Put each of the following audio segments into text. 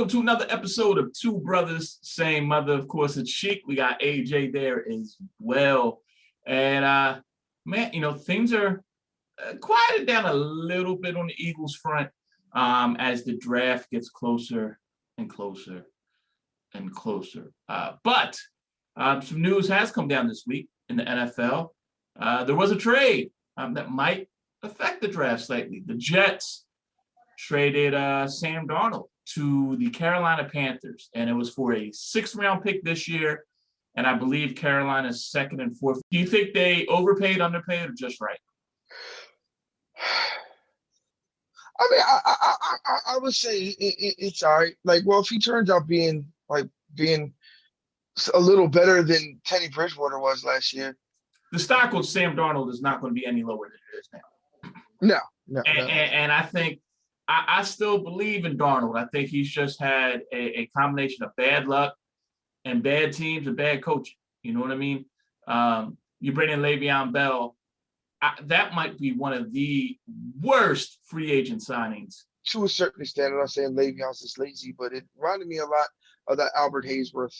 Welcome to another episode of Two Brothers, Same Mother. Of course, it's Sheik. We got AJ there as well. And man, things are quieted down a little bit on the Eagles front as the draft gets closer and closer and closer. But some news has come down this week in the NFL. There was a trade that might affect the draft slightly. The Jets traded Sam Darnold to the Carolina Panthers, and it was for a 6th-round pick this year, and I believe Carolina's 2nd and 4th. Do you think they overpaid, underpaid, or just right? I mean, I would say it's all right. Like, well, if he turns out being a little better than Teddy Bridgewater was last year, the stock of Sam Darnold is not going to be any lower than it is now. No. And I think I still believe in Darnold. I think he's just had a combination of bad luck and bad teams and bad coaching. You know what I mean? You bring in Le'Veon Bell. That might be one of the worst free agent signings. To a certain extent, I'm not saying Le'Veon's just lazy, but it reminded me a lot of that Albert Hayesworth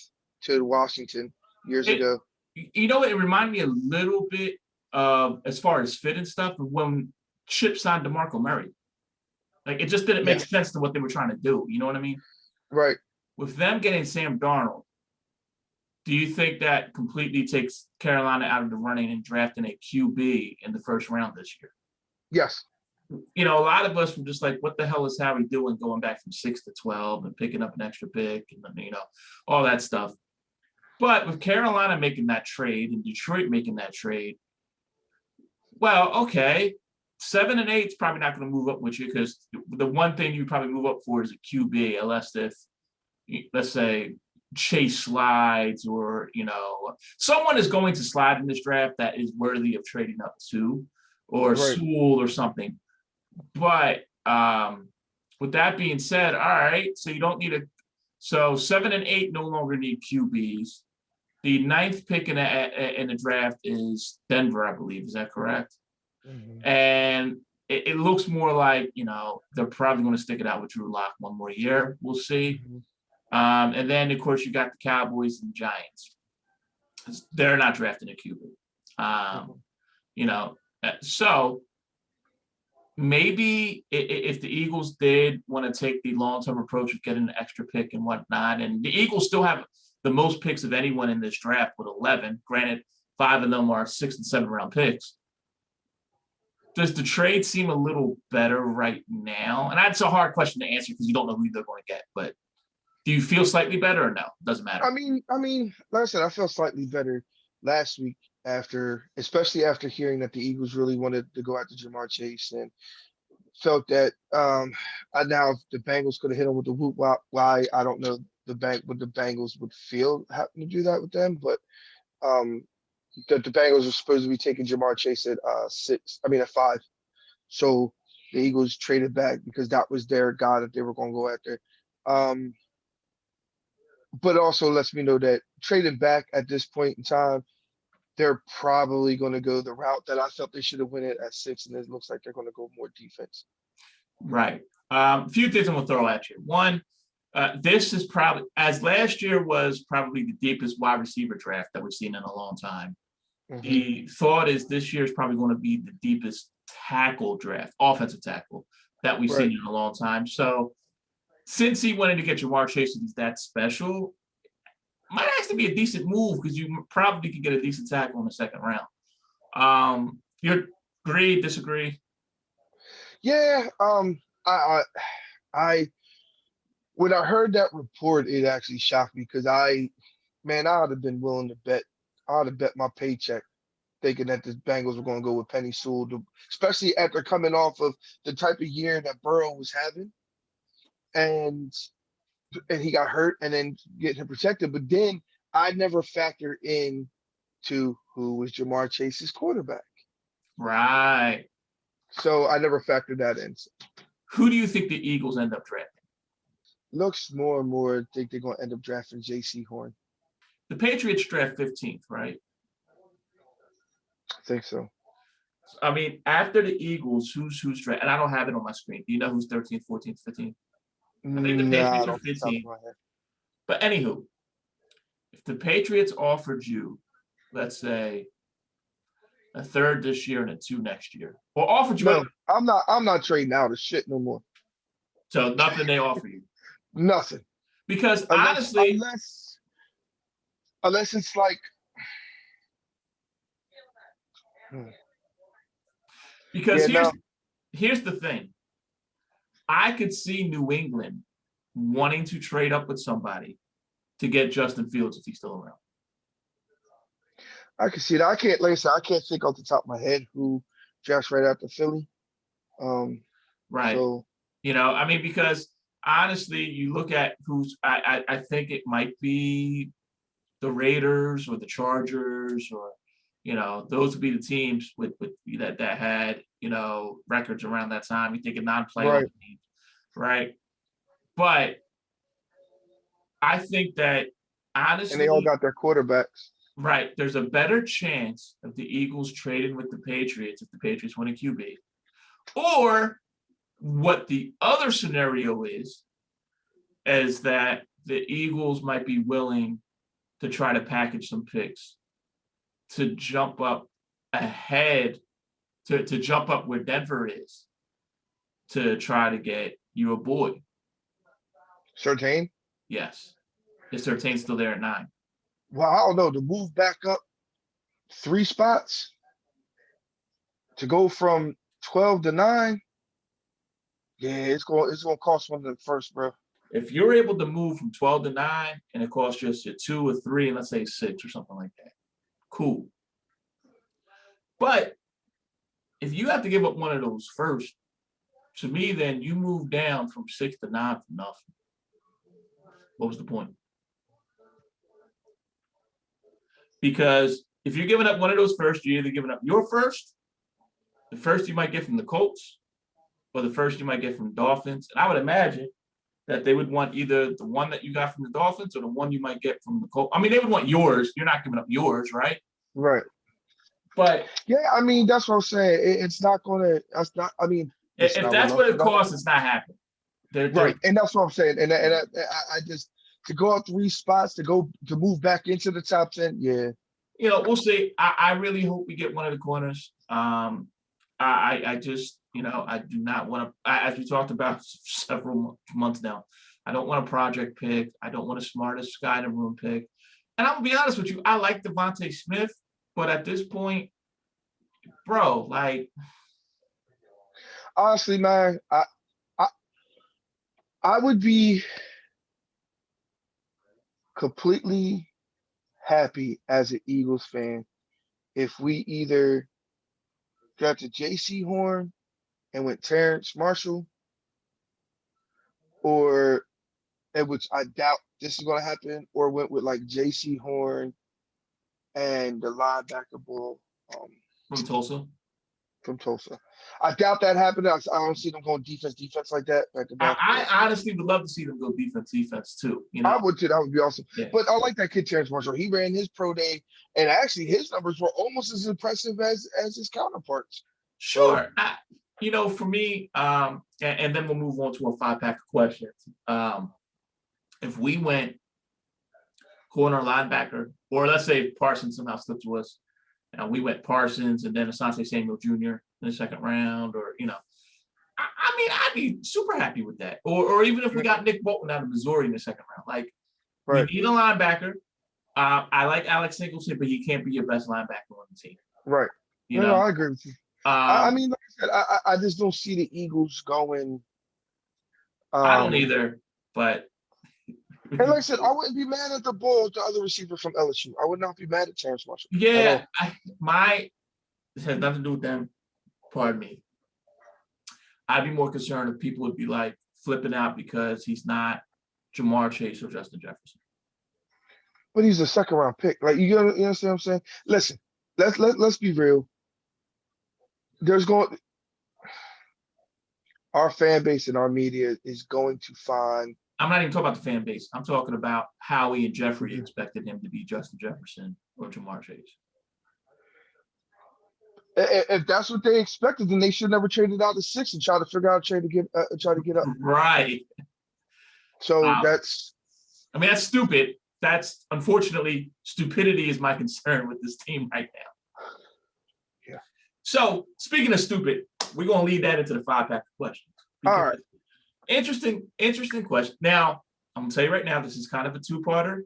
to Washington years ago. You know, it reminded me a little bit of, as far as fit and stuff, when Chip signed DeMarco Murray. Like, it just didn't make sense to what they were trying to do. You know what I mean? Right. With them getting Sam Darnold, do you think that completely takes Carolina out of the running and drafting a QB in the 1st round this year? Yes. A lot of us were just like, what the hell is Howie doing going back from 6 to 12 and picking up an extra pick and, all that stuff. But with Carolina making that trade and Detroit making that trade, well, okay, 7 and 8 is probably not going to move up with you, because the one thing you probably move up for is a QB, unless if, let's say, Chase slides or, someone is going to slide in this draft that is worthy of trading up to, or right. Sewell or something. But with that being said, all right, so you don't need so 7 and 8 no longer need QBs. The 9th pick in the draft is Denver, I believe. Is that correct? Mm-hmm. And it looks more like, they're probably going to stick it out with Drew Lock one more year. We'll see. Mm-hmm. And then, of course, you got the Cowboys and Giants. They're not drafting a QB. So maybe if the Eagles did want to take the long-term approach of getting an extra pick and whatnot, and the Eagles still have the most picks of anyone in this draft with 11. Granted, 5 of them are 6- and 7-round picks. Does the trade seem a little better right now? And that's a hard question to answer because you don't know who they're going to get. But do you feel slightly better or no? Doesn't matter. I mean, like I said, I felt slightly better last week especially after hearing that the Eagles really wanted to go after Jamar Chase, and felt that now if the Bengals could have hit them with the whoop why I don't know what the Bengals would feel having to do that with them, but that the Bengals were supposed to be taking Jamar Chase at 5. So the Eagles traded back because that was their guy that they were going to go after. But also lets me know that trading back at this point in time, they're probably going to go the route that I felt they should have went at 6, and it looks like they're going to go more defense. Right. A few things I'm going to throw at you. One, this is probably, as last year was probably the deepest wide receiver draft that we've seen in a long time. Mm-hmm. The thought is this year is probably going to be the deepest tackle draft, offensive tackle, that we've seen in a long time. So since he wanted to get Jamar Chase and he's that special, might actually be a decent move because you probably could get a decent tackle in the 2nd round. You agree, disagree? Yeah. I when I heard that report, it actually shocked me because I would have been willing to bet. I would have bet my paycheck thinking that the Bengals were going to go with Penny Sewell, especially after coming off of the type of year that Burrow was having. And he got hurt and then getting him protected. But then I never factored in to who was Jamar Chase's quarterback. Right. So I never factored that in. Who do you think the Eagles end up drafting? Looks more and more think they're going to end up drafting J.C. Horn. The Patriots draft 15th, right? I think so. I mean, after the Eagles, who's drafted? And I don't have it on my screen. Do you know who's 13th, 14th, 15th? I think the Nah, Patriots I are don't think top of 15. my head. But anywho, if the Patriots offered you, let's say, a third this year and a two next year, or offered you, No, I'm not trading out of shit no more. so nothing they offer you. Nothing. Because Unless honestly, unless unless it's like hmm, because yeah, no. here's the thing. I could see New England wanting to trade up with somebody to get Justin Fields if he's still around. I can see that. I can't like I said, I can't think off the top of my head who drafts right after Philly. Um Right. so I mean, because honestly, you look at who's I think it might be the Raiders or the Chargers or those would be the teams with that had records around that time. You think of non-playoff right. teams, right? But I think that And they all honestly, got their quarterbacks. right, there's a better chance of the Eagles trading with the Patriots if the Patriots win a QB. Or what the other scenario is that the Eagles might be willing to try to package some picks to jump up ahead, to jump up where Denver is, to try to get you a boy. Certain. Yes. Is Surtain still there at 9? Well, I don't know. To move back up 3 spots to go from 12 to 9, yeah, it's gonna cost one of the first, bro. If you're able to move from 12 to 9 and it costs just you 2 or 3 and let's say 6 or something like that, cool. But if you have to give up one of those first, to me, then you move down from 6 to 9 for nothing. What was the point? Because if you're giving up one of those first, you're either giving up your first, the first you might get from the Colts, or the first you might get from the Dolphins. And I would imagine that they would want either the one that you got from the Dolphins or the one you might get from the Colts. I mean, they would want yours. You're not giving up yours, right? Right. But Yeah, I mean that's what I'm saying. It's not gonna. That's not. I mean, listen, if I would that's love what for it that. costs, it's not happening. They're Right, and that's what I'm saying. And I just to go up 3 spots to move back into the top 10. Yeah, we'll see. I really hope we get one of the corners. I just, I do not want to, as we talked about several months now, I don't want a project pick. I don't want a smartest guy in the room pick. And I'm gonna be honest with you, I like Devontae Smith, but at this point, bro, like, honestly, man, I I would be completely happy as an Eagles fan if we either drafted J.C. Horn and went Terrence Marshall, or which I doubt this is going to happen, or went with like J.C. Horn and the linebacker bull um, from Tulsa. from Tulsa. I doubt that happened. I don't see them going defense like that back to back. I honestly would love to see them go defense too. I would too. That would be awesome. Yeah. But I like that kid Terrence Marshall. He ran his pro day, and actually his numbers were almost as impressive as his counterparts. Sure. For me, and then we'll move on to a 5-pack of questions. If we went corner linebacker, or let's say Parsons somehow slipped to us, and we went Parsons and then Asante Samuel Jr. in the second round, or I mean, I'd be super happy with that. Or even if we got Nick Bolton out of Missouri in the second round, like we Right. need a linebacker. I like Alex Singleton, but he can't be your best linebacker on the team. Right. No, I agree with you. I mean, like I said, I just don't see the Eagles going. I don't either, but And like I said, I wouldn't be mad at the ball, the other receiver from LSU. I would not be mad at Terrence Marshall at all. It has nothing to do with them. Pardon me. I'd be more concerned if people would be like flipping out because he's not Jamar Chase or Justin Jefferson. But he's a second round pick. Like you understand what I'm saying? Listen, let's be real. Our fan base and our media is going to find. I'm not even talking about the fan base. I'm talking about Howie and Jeffrey expected him to be Justin Jefferson or Jamar Chase. If that's what they expected, then they should never traded out to 6 and try to figure out a trade to try to get up. Right. So Um, that's I mean, that's stupid. That's unfortunately stupidity is my concern with this team right now. yeah. So speaking of stupid, we're gonna lead that into the 5-pack questions All because right. interesting question. Now, I'm gonna tell you right now, this is kind of a two-parter,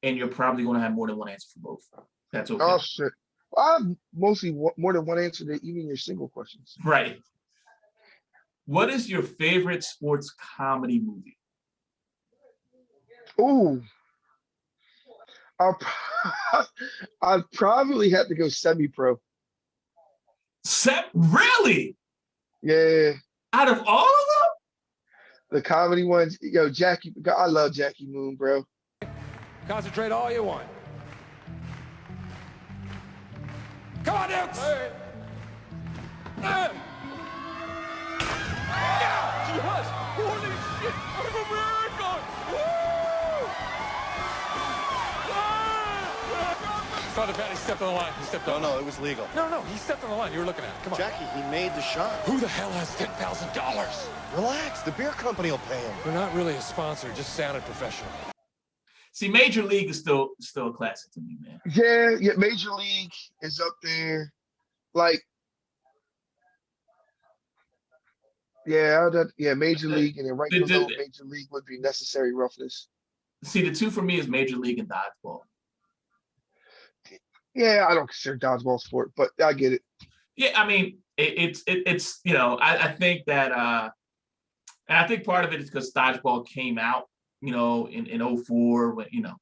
and you're probably gonna have more than one answer for both. That's okay. Oh shit. I have mostly more than one answer to even your single questions. Right. What is your favorite sports comedy movie? Ooh, I'll I'd probably have to go semi-pro. Really? Yeah, Out of all of the comedy ones. Yo, Jackie, I love Jackie Moon, bro. Concentrate all you want. Come on, Dukes! Hey. Yeah! Yes! Holy shit! What a miracle! Woo! Father Patty stepped on the line. He stepped on No, it was legal. No, he stepped on the line. You were looking at him. Come on. Jackie, he made the shot. Who the hell has $10,000? Relax, the beer company will pay him. We're not really a sponsor. Just sounded professional. See, Major League is still a classic to me, man. Yeah. Major League is up there. Like, yeah, Major League, and then right below Major League would be Necessary Roughness. See, the two for me is Major League and Dodgeball. Yeah, I don't consider dodgeball sport, but I get it. Yeah, I mean, it's I think that and I think part of it is because dodgeball came out, in 04, when,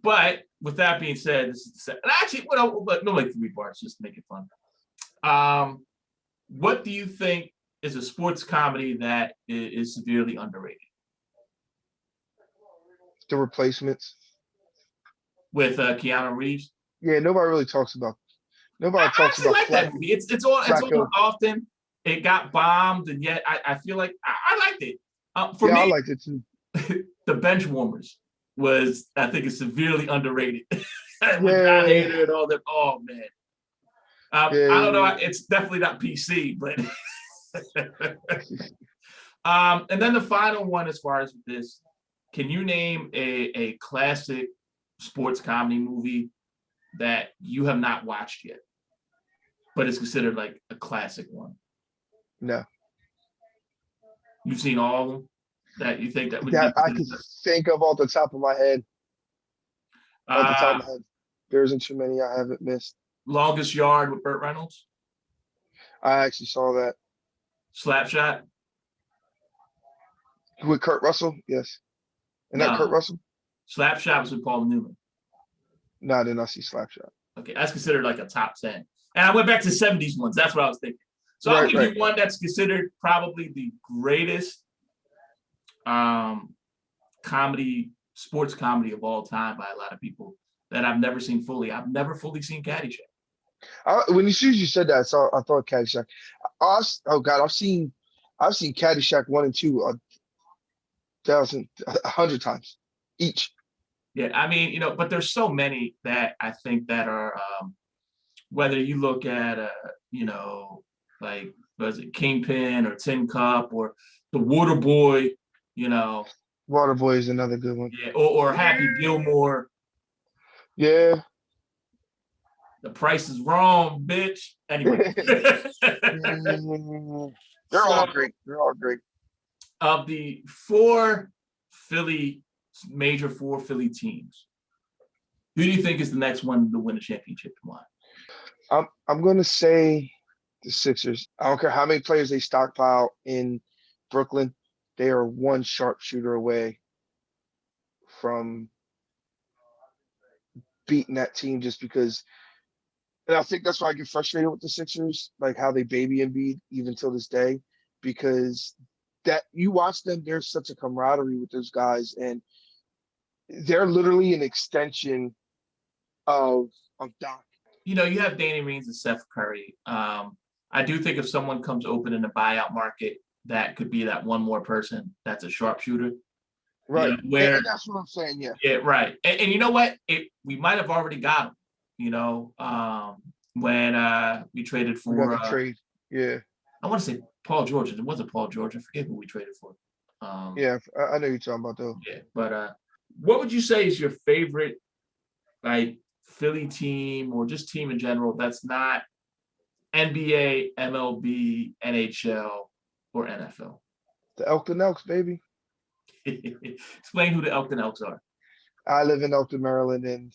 but with that being said, this is and actually, but no, like 3 parts, just to make it fun. What do you think is a sports comedy that is severely underrated? The Replacements. With Keanu Reeves? Yeah, nobody really talks about. Nobody I talks actually about like that movie. It's on often. It got bombed, and yet I feel like I liked it. For Yeah, me, I liked it too. The Benchwarmers was, I think, is severely underrated. With John Yeah. Hader and all that. Oh man. I don't know. Yeah. It's definitely not PC, but and then the final one, as far as this, can you name a classic sports comedy movie that you have not watched yet, but it's considered like a classic one? No. You've seen all of them that you think that would That be I could think of off the top of my head. Off the top of my head. There isn't too many I haven't missed. Longest Yard with Burt Reynolds? I actually saw that. Slapshot? With Kurt Russell? Yes. And that Kurt Russell? Slapshot was with Paul Newman. No, I did not see Slapshot. Okay, that's considered like a top 10. And I went back to the 70s ones. That's what I was thinking. So I'll give you one that's considered probably the greatest sports comedy of all time by a lot of people that I've never seen fully. I've never fully seen Caddyshack. When as soon as you said that, I thought Caddyshack. Oh God, I've seen Caddyshack 1 and 2 100 times each. Yeah, I mean, but there's so many that I think that are whether you look at like, was it Kingpin or Tin Cup or The Water Boy, Waterboy is another good one. Yeah, or Happy Gilmore. Yeah. The Price is Wrong, bitch. Anyway. They're all great. They're all great. Of the major four Philly teams, who do you think is the next one to win a championship and why? I'm gonna say the Sixers. I don't care how many players they stockpile in Brooklyn. They are one sharpshooter away from beating that team, just because. And I think that's why I get frustrated with the Sixers, like how they baby Embiid even till this day, because that you watch them, there's such a camaraderie with those guys, and they're literally an extension of Doc. You have Danny Reeves and Seth Curry. I do think if someone comes open in the buyout market, that could be that one more person that's a sharpshooter. Right. Where and that's what I'm saying. Yeah. Yeah, right. And you know what? We might have already got him. When we traded for trade. Yeah. I want to say Paul George. It wasn't Paul George. I forget who we traded for. Yeah, I know you're talking about though. Yeah, but what would you say is your favorite like Philly team or just team in general that's not NBA, MLB, NHL, or NFL? The Elkton Elks, baby. Explain who the Elkton Elks are. I live in Elkton, Maryland, and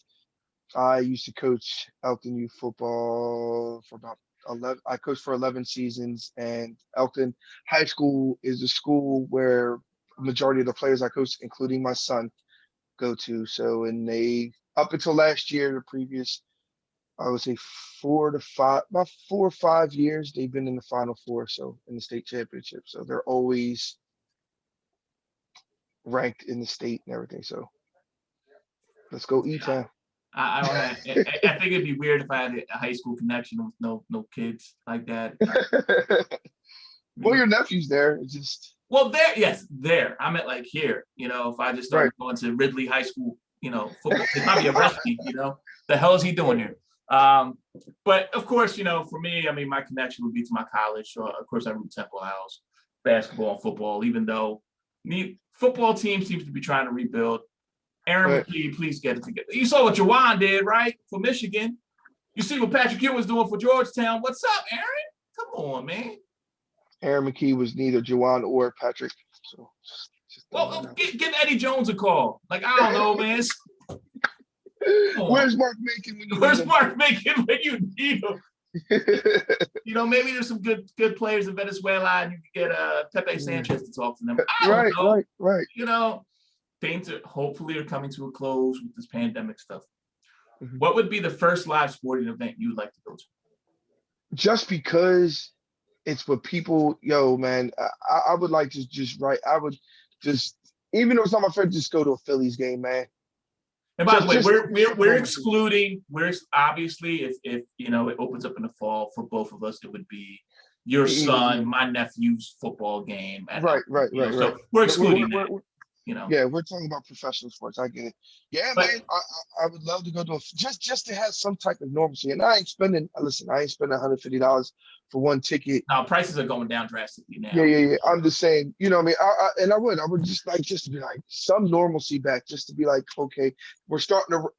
I used to coach Elkton youth football for about 11. I coached for 11 seasons, and Elkton High School is a school where majority of the players I coached, including my son, go to. So, and they up until last year, the previous, I would say 4 or 5 years, they've been in the Final Four, so in the state championship. So they're always ranked in the state and everything. So let's go E-Town. I don't have. I think it'd be weird if I had a high school connection with no kids like that. Well, your nephew's there. It's just Well, there. I meant like here. If I just started going to Ridley High School, football, they'd probably arrest me. The hell is he doing here? But of course, for me, I mean, my connection would be to my college. So of course, I root Temple House, basketball and football. Even though the football team seems to be trying to rebuild. Aaron McKee, please get it together. You saw what Jawan did, right, for Michigan. You see what Patrick Ewing was doing for Georgetown. What's up, Aaron? Come on, man. Aaron McKee was neither Juwan or Patrick. So Well, give Eddie Jones a call. Like, I don't know, man. Where's Mark Macon when you Where's need him? Mark Macon when you need him? Maybe there's some good players in Venezuela, and you can get Pepe Sanchez to talk to them. I don't know. Right. Things hopefully are coming to a close with this pandemic stuff. Mhm. What would be the first live sporting event you would like to go to? Just because it's what people, man, I would like to just I would just, even though it's not my favorite, just go to a Phillies game, man. And by the way, Just- we're excluding. We're obviously if it opens up in the fall for both of us, it would be your son, my nephew's football game. Right. So we're excluding that. Yeah, we're talking about professional sports. I get it. Yeah, man, I would love to go to just to have some type of normalcy. And I ain't spending $150 for one ticket. Now prices are going down drastically now. Yeah. I'm just saying, what I mean. I would just like to be like some normalcy back, just to be like, okay, we're starting to,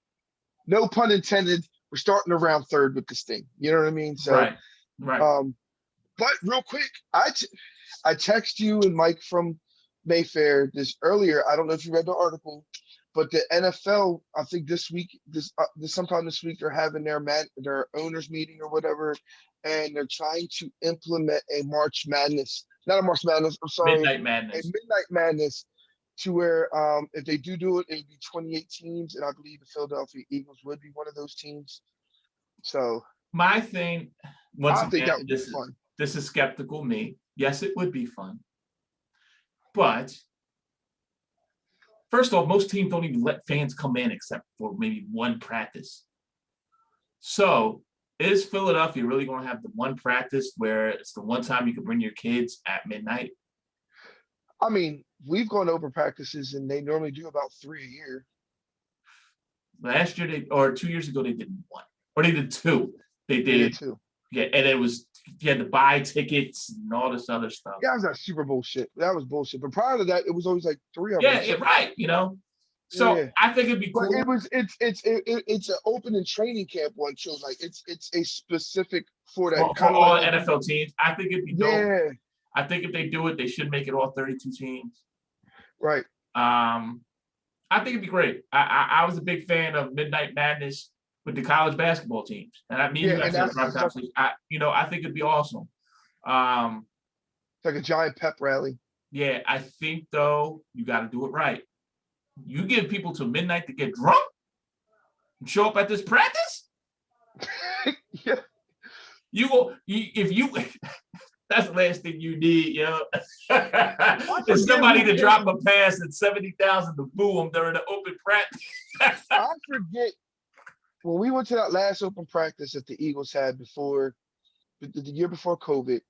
no pun intended, we're starting to round third with this thing. You know what I mean? So, right. But real quick, I text you and Mike from Mayfair this earlier. I don't know if you read the article, but the NFL, I think this sometime this week, they're having their owners meeting or whatever, and they're trying to implement a March Madness, not a March Madness. I'm sorry, Midnight Madness. A Midnight Madness, to where if they do it, it would be 28 teams, and I believe the Philadelphia Eagles would be one of those teams. So my thing, I think that would be fun. This is skeptical me. Yes, it would be fun. But first off, most teams don't even let fans come in except for maybe one practice. So is Philadelphia really going to have the one practice where it's the one time you can bring your kids at midnight? I mean, we've gone over practices and they normally do about 3 a year. Last year, 2 years ago, they did one. Or they did two. They did two. Yeah, and it was, you had to buy tickets and all this other stuff. Yeah, that was that Super Bowl shit. That was bullshit. But prior to that, it was always like 3 of them. Yeah, right. So I think it'd be cool. But it's an open and training camp one too. Like it's a specific for that for all NFL teams. I think it'd be dope. Yeah. I think if they do it, they should make it all 32 teams. Right. I think it'd be great. I was a big fan of Midnight Madness with the college basketball teams, and I think it'd be awesome. It's like a giant pep rally. Yeah, I think though you got to do it right. You give people till midnight to get drunk and show up at this practice. Yeah. That's the last thing you need, There's somebody to drop a pass at 70,000 to boo them during the open practice. I forget when we went to that last open practice that the Eagles had before the year before COVID.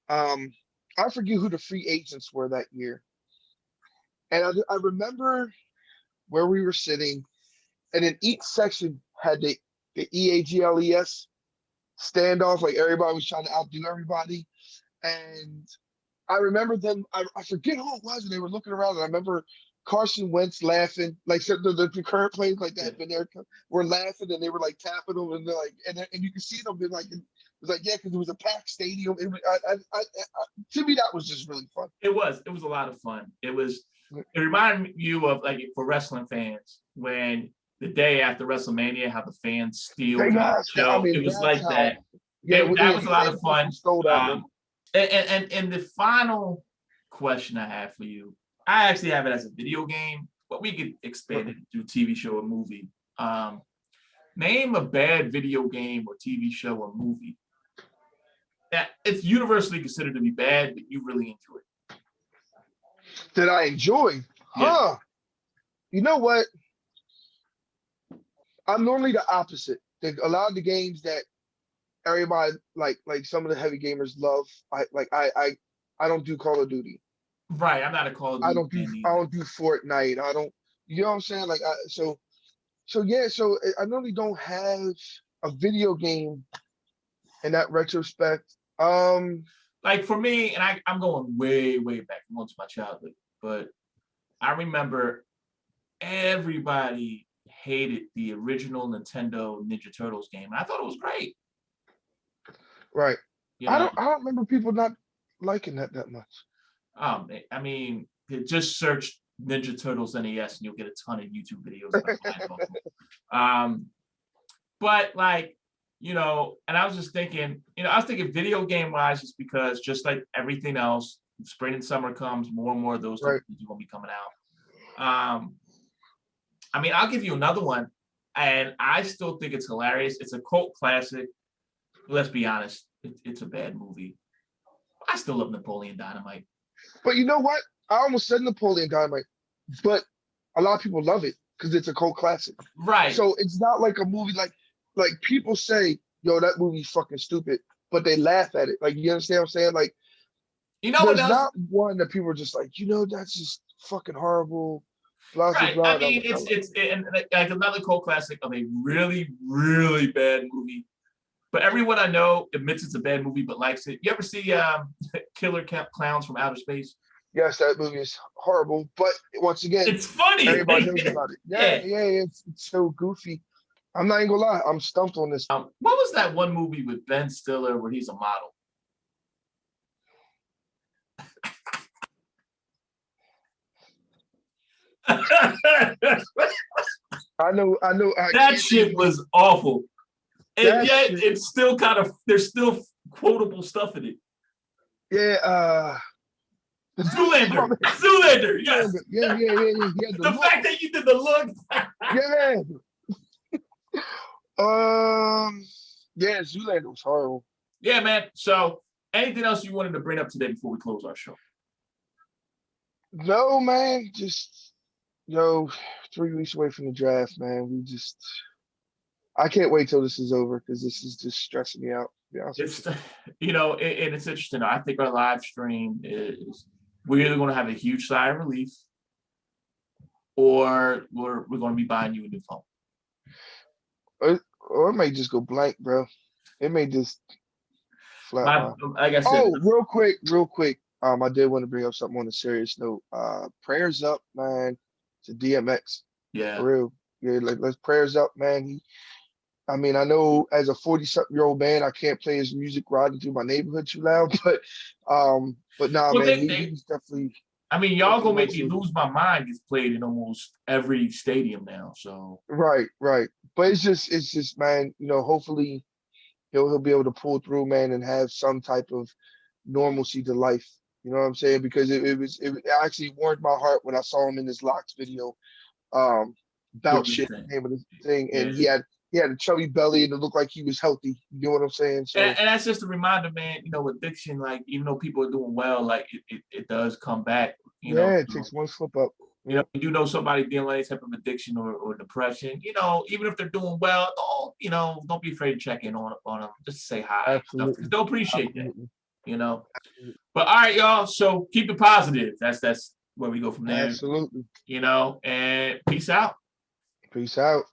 I forget who the free agents were that year. And I remember where we were sitting, and in each section had the EAGLES standoff, like everybody was trying to outdo everybody. And I remember them. I forget who it was, and they were looking around, and I remember Carson Wentz laughing, like so the current players like that been there were laughing, and they were like tapping them, and they're like, and you can see them. They're like, it was like, yeah, because it was a packed stadium. It was, to me, that was just really fun. It was a lot of fun. It reminded you of, like, for wrestling fans, when the day after WrestleMania, how the fans steal the Yes, I show. mean, It was that's like how. that. Yeah, That was a lot of fun. Stole that one. And the final question I have for you, I actually have it as a video game, but we could expand it to TV show or movie. Name a bad video game or TV show or movie that it's universally considered to be bad, but you really enjoy. That I enjoy, huh? You know what? I'm normally the opposite. A lot of the games that everybody like some of the heavy gamers love. I don't do Call of Duty. Right, I'm not a Call of Duty fan I either. don't do Fortnite. I don't. You know what I'm saying? Like so yeah. So I normally don't have a video game in that retrospect. Like for me, and I'm going way, way back once my childhood, but I remember everybody hated the original Nintendo Ninja Turtles game. And I thought it was great. Right. You know? I don't remember people not liking that much. I mean, just search Ninja Turtles NES and you'll get a ton of YouTube videos about but like, you know, and I was just thinking, I was thinking video game wise, just because just like everything else, spring and summer comes, more and more of those things are gonna be coming out. I mean, I'll give you another one, and I still think it's hilarious. It's a cult classic. Let's be honest, it's a bad movie. I still love Napoleon Dynamite. But you know what? I almost said Napoleon Dynamite, but a lot of people love it because it's a cult classic. Right. So it's not like a movie like people say, yo, that movie's fucking stupid, but they laugh at it. Like, you understand what I'm saying? Like, what there's else? not one that people are just like, that's just fucking horrible. Blah, right. Blah, I mean, it's like another cult classic of a really, really bad movie. But everyone I know admits it's a bad movie, but likes it. You ever see Killer Clowns from Outer Space? Yes, that movie is horrible, but once again, it's funny. Everybody knows about it. Yeah, it's so goofy. I'm not even gonna lie, I'm stumped on this. What was that one movie with Ben Stiller where he's a model? I know. That shit was awful. And yet it's still there's still quotable stuff in it. Yeah, Zoolander. Zoolander, yes. Yeah. The fact that you did the look. Yeah. Yeah, Zoolander was horrible. Yeah, man. So anything else you wanted to bring up today before we close our show? No, man. Just 3 weeks away from the draft, man. I can't wait till this is over because this is just stressing me out. It's and it's interesting. I think our live stream is we're either going to have a huge sigh of relief, or we're going to be buying you a new phone. Or it may just go blank, bro. It may just flat. Like I said, real quick. I did want to bring up something on a serious note. Prayers up, man, to DMX. Yeah. For real. Yeah, let's prayers up, man. I know as a 40-something-year-old man, I can't play his music riding through my neighborhood too loud, but nah, man, he's definitely. I mean, y'all gonna make me lose my mind. Gets played in almost every stadium now. So right. But it's just, man. Hopefully, he'll be able to pull through, man, and have some type of normalcy to life. You know what I'm saying? Because it actually warmed my heart when I saw him in this Locks video, about shit, name of the thing, and he had a chubby belly and it looked like he was healthy. You know what I'm saying? So, and that's just a reminder, man. Addiction, like even though people are doing well, like it does come back. It takes one slip up. You do know somebody dealing with any type of addiction or depression. Even if they're doing well, don't be afraid to check in on them. Just say hi. Absolutely. They'll appreciate Absolutely. that. But all right, y'all. So keep it positive. That's where we go from there. Absolutely. And peace out. Peace out.